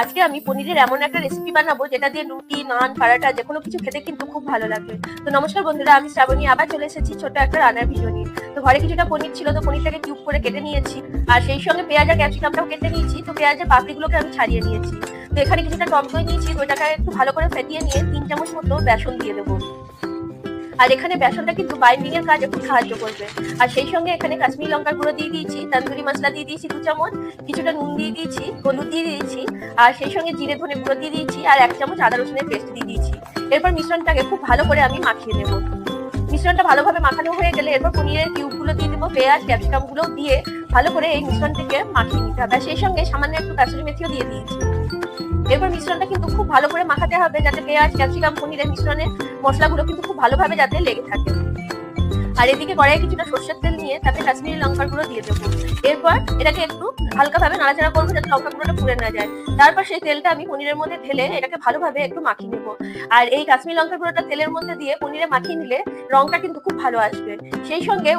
আজকে আমি পনিরের এমন একটা রেসিপি বানাবো যেটা দিয়ে রুটি, নান, পরাটা যেকোনো কিছু খেতে কিন্তু খুব ভালো লাগবে। তো নমস্কার বন্ধুরা, আমি শ্রাবণী আবার চলে এসেছি ছোট একটা রান্নার ভিডিও নিয়ে। তো ঘরে কিছুটা পনির ছিল, তো পনিরটাকে কিউব করে কেটে নিয়েছি, আর সেই সঙ্গে পেঁয়াজ আর ক্যাপসিকামটাও কেটে নিয়েছি। তো পেঁয়াজের পাপড়িগুলোকে আমি ছাড়িয়ে নিয়েছি। তো এখানে কিছুটা টক দই নিয়েছি, দইটাকে একটু ভালো করে ফেটিয়ে নিয়ে 3 চামচ মতো বেসন দিয়ে দেবো। আর এখানে বেসনটা কিন্তু বাইন্ডিং এর কাজে খুব সাহায্য করবে। আর সেই সঙ্গে এখানে কাশ্মীরি লঙ্কার গুঁড়ো দিয়ে দিয়েছি, তন্দুরি মশলা দিয়ে দিয়েছি 2 চামচ, কিছুটা নুন দিয়ে দিয়েছি, হলুদ দিয়ে দিয়েছি, আর সেই সঙ্গে জিরে ধনে গুঁড়ো দিয়ে দিয়েছি, আর 1 চামচ আদা রসুনের পেস্ট দিয়ে দিয়েছি। এরপর মিশ্রণটাকে খুব ভালো করে আমি মাখিয়ে নেব। মিশ্রণটা ভালোভাবে মাখানো হয়ে গেলে এরপর পনিরের কিউবগুলো দিয়ে দেবো, পেঁয়াজ ক্যাপসিকাম গুলো দিয়ে ভালো করে এই মিশ্রণটিকে মাখিয়ে নিতে হবে। সেই সঙ্গে সামান্য একটু কাসুরি মেথিও দিয়ে দিয়েছি। এরপর মিশ্রণটা কিন্তু খুব ভালো করে মাখাতে হবে, যাতে পেঁয়াজ ক্যাপসিকাম পনিরের মিশ্রণে মশলাগুলো কিন্তু খুব ভালোভাবে যাতে লেগে থাকে। আর এদিকে কড়াইয়ে কিছুটা সর্ষের তেল নিয়ে তাতে কাশ্মীরি লঙ্কার গুঁড়ো দিয়ে দেবো। এরপর এটাকে একটু হালকাভাবে নাড়াচাড়া করবো যাতে লঙ্কা গুঁড়োটা পুড়ে না যায়। তারপর সেই তেলটা আমি পনিরের মধ্যে ঢেলে এটাকে ভালোভাবে একটু মাখিয়ে নেবো। আর এই কাশ্মীরি লঙ্কার গুঁড়োটা তেলের মধ্যে দিয়ে পনিরে মাখিয়ে নিলে রংটা কিন্তু খুব ভালো আসবে। সেই সঙ্গে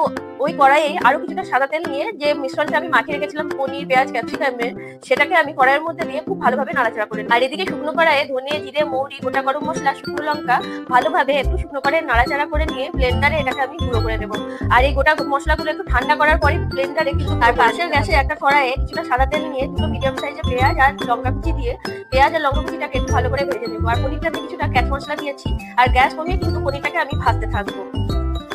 ওই কড়াইয়ে আরো কিছুটা সাদা তেল নিয়ে যে মিশ্রণটা আমি মাখিয়ে রেখেছিলাম পনির, পেঁয়াজ, ক্যাপসিকামের, সেটাকে আমি কড়াইয়ের মধ্যে দিয়ে খুব ভালোভাবে নাড়াচাড়া করে। আর এদিকে শুকনো কড়াইয়ে ধনে, জিরে, মৌরি, গোটা গরম মশলা, শুকনো লঙ্কা ভালোভাবে একটু শুকনো কড়াইয়ে নাড়াচাড়া করে নিয়ে ব্লেন্ডারে এটাকে আমি গুঁড়ো করে নেবো। আর এই গোটা মশলাগুলো একটু ঠান্ডা করার পরে ব্লেন্ডারে কিছু, আর পাশের গ্যাসে একটা কড়াইয়ে কিছুটা সাদা তেল নিয়ে দুটো মিডিয়াম সাইজের পেঁয়াজ আর লঙ্কা কুচি দিয়ে পেঁয়াজ আর লঙ্কা কুচিটাকে একটু ভালো করে ভেজে নেবো। আর পনিরটাতে কিছুটা ক্যাট মশলা দিয়েছি, আর গ্যাস কমিয়ে কিন্তু পনিরটাকে আমি ভাজতে থাকবো।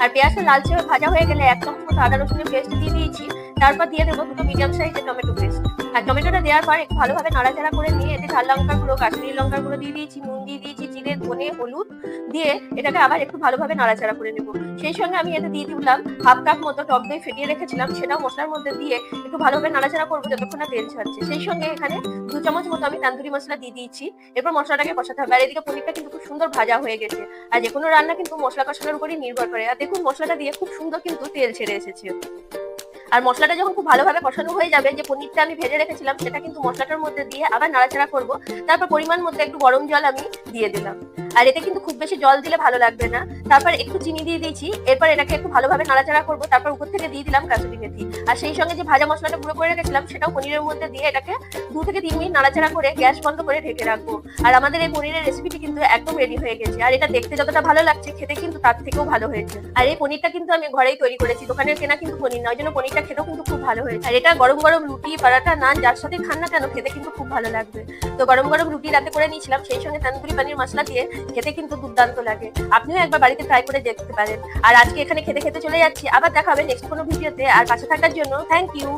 আর পেঁয়াজটা লালচে ভাজা হয়ে গেলে 1 চামচ মতো আদা রসুনের পেস্ট দিয়ে দিয়েছি। তারপর দিয়ে দেবো দুটো মিডিয়াম সাইজের টমেটো পেস্ট। আর টমেটোটা দেওয়ার পর একটু ভালোভাবে নাড়াচাড়া করে নিয়ে এতে ঝাল লঙ্কার গুঁড়ো, কাশ্মীরি লঙ্কার গুঁড়ো দিয়ে দিয়েছি, নুন দিয়ে দিয়েছি, জিরে, ধনে, হলুদ দিয়ে এটাকে আবার একটু ভালোভাবে নাড়াচাড়া করে নেবো। সেই সঙ্গে আমি এতে দিয়ে দিলাম 1/2 কাপ মতো টক দই ফেটিয়ে রেখেছিলাম, সেটাও মশলার মধ্যে দিয়ে একটু ভালোভাবে নাড়াচাড়া করবো যতক্ষণ না তেল ছাড়ছে। সেই সঙ্গে এখানে 2 চামচ মতো আমি তান্দুরি মশলা দিয়ে দিয়েছি। এরপর মশলাটাকে কষাতে হবে। আর এদিকে পনিরটা কিন্তু খুব সুন্দর ভাজা হয়ে গেছে। আর যে কোনো রান্না কিন্তু মশলা কষানোর উপরই নির্ভর করে। আর দেখুন মশলাটা দিয়ে খুব সুন্দর কিন্তু তেল ছেড়ে এসেছে। আর মশলাটা যখন খুব ভালোভাবে কষানো হয়ে যাবে, যে পনিরটা আমি ভেজে রেখেছিলাম সেটা কিন্তু মশলাটার মধ্যে দিয়ে আবার নাড়াচাড়া করব। তারপর পরিমাণ মতো একটু গরম জল আমি দিয়ে দিলাম। আর এতে কিন্তু খুব বেশি জল দিলে ভালো লাগবে না। তারপর একটু চিনি দিয়ে দিয়েছি। এরপর এটাকে একটু ভালোভাবে নাড়াচাড়া করব। তারপর উপর থেকে দিয়ে দিলাম কাসুরি মেথি। আর সেই সঙ্গে যে ভাজা মশলাটা গুঁড়ো করে রেখেছিলাম সেটাও পনিরের মধ্যে দিয়ে এটাকে 2 থেকে 3 মিনিট নাড়াচাড়া করে গ্যাস বন্ধ করে ঢেকে রাখবো। আর আমাদের এই পনিরের রেসিপিটি কিন্তু একদম রেডি হয়ে গেছে। আর এটা দেখতে যতটা ভালো লাগছে, খেতে কিন্তু তার থেকেও ভালো হয়েছে। আর এই পনিরটা কিন্তু আমি ঘরেই তৈরি করেছি, দোকানের কেনা কিন্তু পনির নয়, জন্য পনিরটা খেতেও কিন্তু খুব ভালো হয়েছে। আর এটা গরম গরম রুটি, পরাটা, নান যার সাথে খান না কেন খেতে কিন্তু খুব ভালো লাগবে। তো গরম গরম রুটি রাতে করে নিয়েছিলাম, সেই সঙ্গে তন্দুরি পানির মশলা দিয়ে খেতে কিন্তু দুর্দান্ত লাগে। আপনিও একবার বাড়িতে ট্রাই করে দেখতে পারেন। আর আজকে এখানে খেতে খেতে চলে যাচ্ছি, আবার দেখা হবে নেক্সট কোনো ভিডিওতে। আর পাশে থাকার জন্য থ্যাংক ইউ।